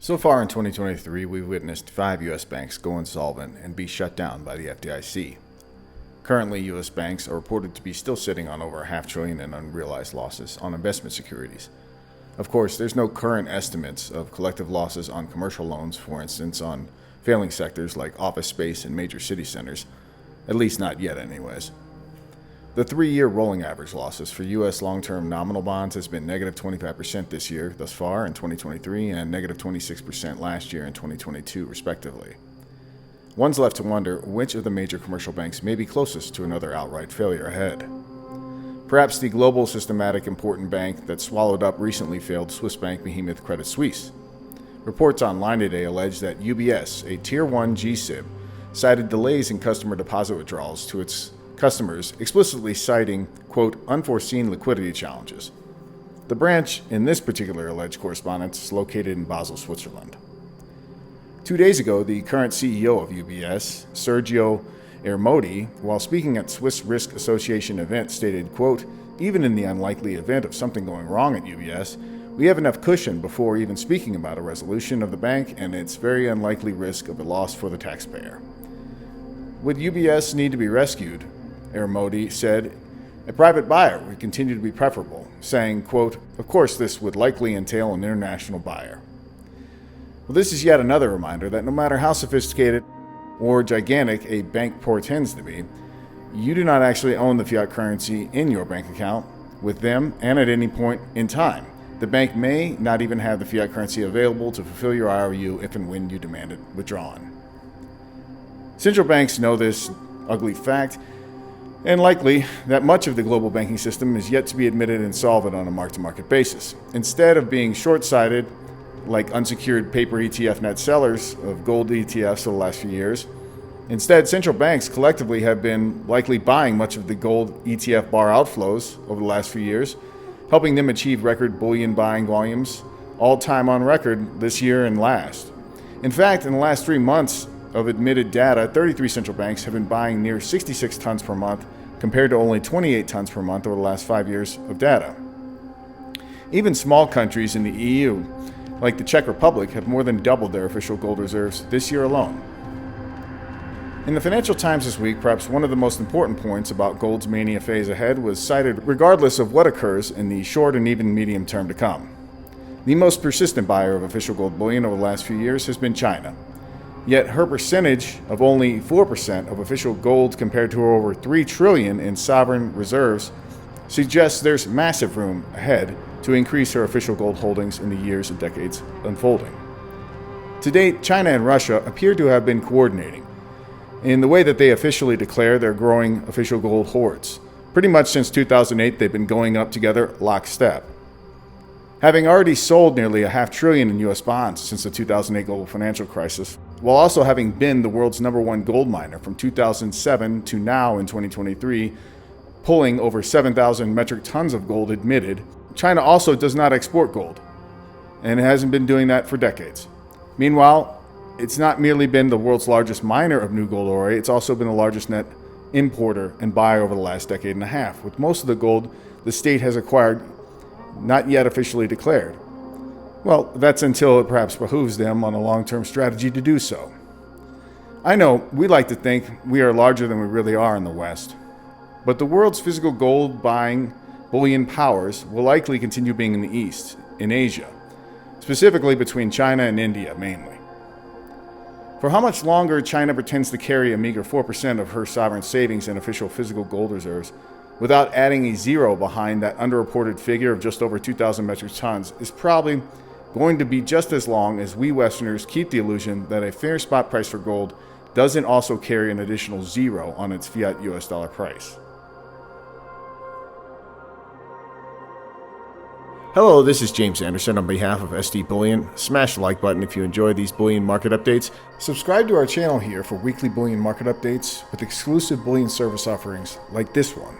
So far in 2023, we've witnessed 5 U.S. banks go insolvent and be shut down by the FDIC. Currently, U.S. banks are reported to be still sitting on over $500 billion in unrealized losses on investment securities. Of course, there's no current estimates of collective losses on commercial loans, for instance, on failing sectors like office space and major city centers, at least not yet anyways. The 3-year rolling average losses for U.S. long-term nominal bonds has been negative 25% this year thus far in 2023 and negative 26% last year in 2022 respectively. One's left to wonder which of the major commercial banks may be closest to another outright failure ahead. Perhaps the Global Systemically Important Bank that swallowed up recently failed Swiss bank behemoth Credit Suisse. Reports online today allege that UBS, a Tier 1 G-SIB, cited delays in customer deposit withdrawals to its customers, explicitly citing, quote, unforeseen liquidity challenges. The branch in this particular alleged correspondence is located in Basel, Switzerland. 2 days ago, the current CEO of UBS, Sergio Ermotti, while speaking at Swiss Risk Association event, stated, quote, even in the unlikely event of something going wrong at UBS, we have enough cushion before even speaking about a resolution of the bank and its very unlikely risk of a loss for the taxpayer. Would UBS need to be rescued? Ermotti said, a private buyer would continue to be preferable, saying, quote, of course this would likely entail an international buyer. Well, this is yet another reminder that no matter how sophisticated or gigantic a bank portends to be, you do not actually own the fiat currency in your bank account with them, and at any point in time, the bank may not even have the fiat currency available to fulfill your IOU if and when you demand it withdrawn. Central banks know this ugly fact, and likely that much of the global banking system is yet to be admitted insolvent on a mark-to-market basis. Instead of being short-sighted, like unsecured paper ETF net sellers of gold ETFs over the last few years, instead central banks collectively have been likely buying much of the gold ETF bar outflows over the last few years, helping them achieve record bullion buying volumes, all-time on record this year and last. In fact, in the last 3 months of admitted data, 33 central banks have been buying near 66 tons per month compared to only 28 tons per month over the last 5 years of data. Even small countries in the EU, like the Czech Republic, have more than doubled their official gold reserves this year alone. In the Financial Times this week, perhaps one of the most important points about gold's mania phase ahead was cited regardless of what occurs in the short and even medium term to come. The most persistent buyer of official gold bullion over the last few years has been China. Yet her percentage of only 4% of official gold compared to her over $3 trillion in sovereign reserves suggests there's massive room ahead to increase her official gold holdings in the years and decades unfolding. To date, China and Russia appear to have been coordinating in the way that they officially declare their growing official gold hoards. Pretty much since 2008, they've been going up together lockstep. Having already sold nearly $500 billion in U.S. bonds since the 2008 global financial crisis, while also having been the world's #1 gold miner from 2007 to now in 2023, pulling over 7,000 metric tons of gold admitted, China also does not export gold, and it hasn't been doing that for decades. Meanwhile, it's not merely been the world's largest miner of new gold ore, it's also been the largest net importer and buyer over the last decade and a half, with most of the gold the state has acquired not yet officially declared. Well, that's until it perhaps behooves them on a long-term strategy to do so. I know we like to think we are larger than we really are in the West, but the world's physical gold buying bullion powers will likely continue being in the East, in Asia, specifically between China and India mainly. For how much longer China pretends to carry a meager 4% of her sovereign savings and official physical gold reserves without adding a zero behind that underreported figure of just over 2,000 metric tons is probably going to be just as long as we Westerners keep the illusion that a fair spot price for gold doesn't also carry an additional zero on its fiat US dollar price. Hello, this is James Anderson on behalf of SD Bullion. Smash the like button if you enjoy these bullion market updates. Subscribe to our channel here for weekly bullion market updates with exclusive bullion service offerings like this one.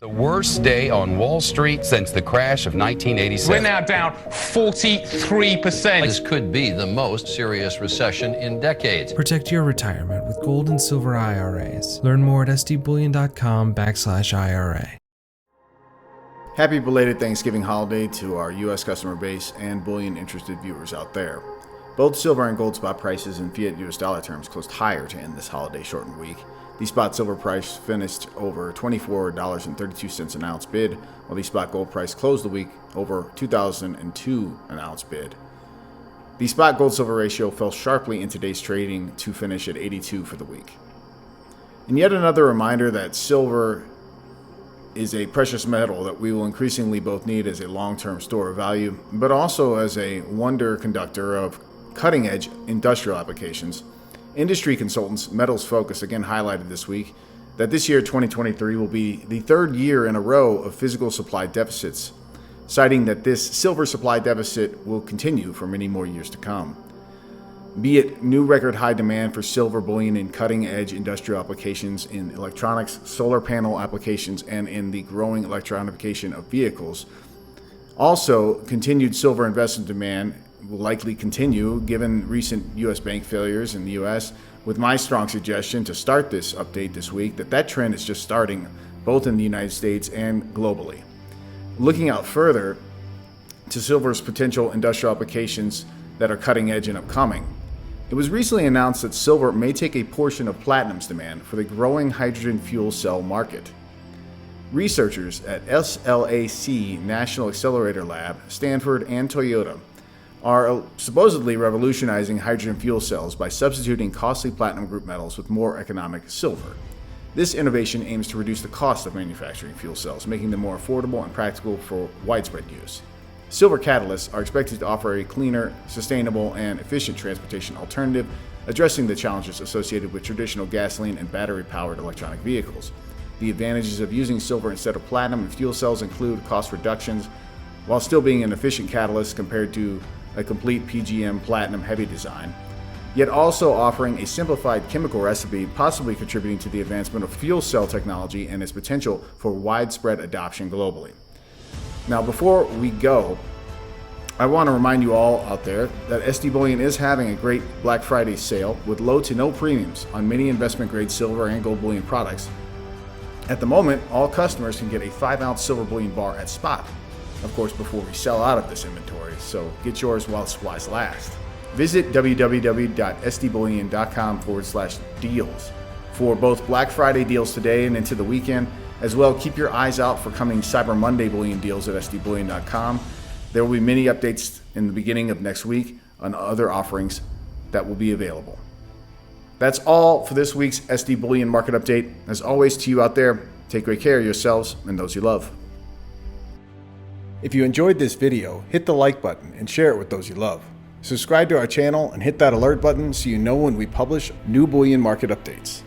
The worst day on Wall Street since the crash of 1987. We're now down 43%. This could be the most serious recession in decades. Protect your retirement with gold and silver IRAs. Learn more at sdbullion.com/IRA. Happy belated Thanksgiving holiday to our U.S. customer base and bullion interested viewers out there. Both silver and gold spot prices in fiat U.S. dollar terms closed higher to end this holiday shortened week. The spot silver price finished over $24.32 an ounce bid, while the spot gold price closed the week over $2,002 an ounce bid. The spot gold-silver ratio fell sharply in today's trading to finish at 82 for the week. And yet another reminder that silver is a precious metal that we will increasingly both need as a long-term store of value, but also as a wonder conductor of cutting-edge industrial applications. Industry consultants Metals Focus again highlighted this week that this year, 2023, will be the third year in a row of physical supply deficits, citing that this silver supply deficit will continue for many more years to come. Be it new record high demand for silver bullion in cutting-edge industrial applications in electronics, solar panel applications, and in the growing electronification of vehicles. Also, continued silver investment demand will likely continue given recent U.S. bank failures in the U.S., with my strong suggestion to start this update this week that trend is just starting both in the United States and globally. Looking out further to silver's potential industrial applications that are cutting edge and upcoming, it was recently announced that silver may take a portion of platinum's demand for the growing hydrogen fuel cell market. Researchers at SLAC National Accelerator Lab, Stanford, and Toyota are supposedly revolutionizing hydrogen fuel cells by substituting costly platinum group metals with more economic silver. This innovation aims to reduce the cost of manufacturing fuel cells, making them more affordable and practical for widespread use. Silver catalysts are expected to offer a cleaner, sustainable, and efficient transportation alternative, addressing the challenges associated with traditional gasoline and battery-powered electronic vehicles. The advantages of using silver instead of platinum in fuel cells include cost reductions, while still being an efficient catalyst compared to a complete PGM platinum-heavy design, yet also offering a simplified chemical recipe, possibly contributing to the advancement of fuel cell technology and its potential for widespread adoption globally. Now, before we go, I want to remind you all out there that SD Bullion is having a great Black Friday sale with low to no premiums on many investment-grade silver and gold bullion products. At the moment, all customers can get a 5-ounce silver bullion bar at spot, of course, before we sell out of this inventory, so get yours while supplies last. Visit www.sdbullion.com/deals for both Black Friday deals today and into the weekend. As well, keep your eyes out for coming Cyber Monday bullion deals at sdbullion.com. There will be many updates in the beginning of next week on other offerings that will be available. That's all for this week's SD Bullion Market Update. As always, to you out there, take great care of yourselves and those you love. If you enjoyed this video, hit the like button and share it with those you love. Subscribe to our channel and hit that alert button so you know when we publish new bullion market updates.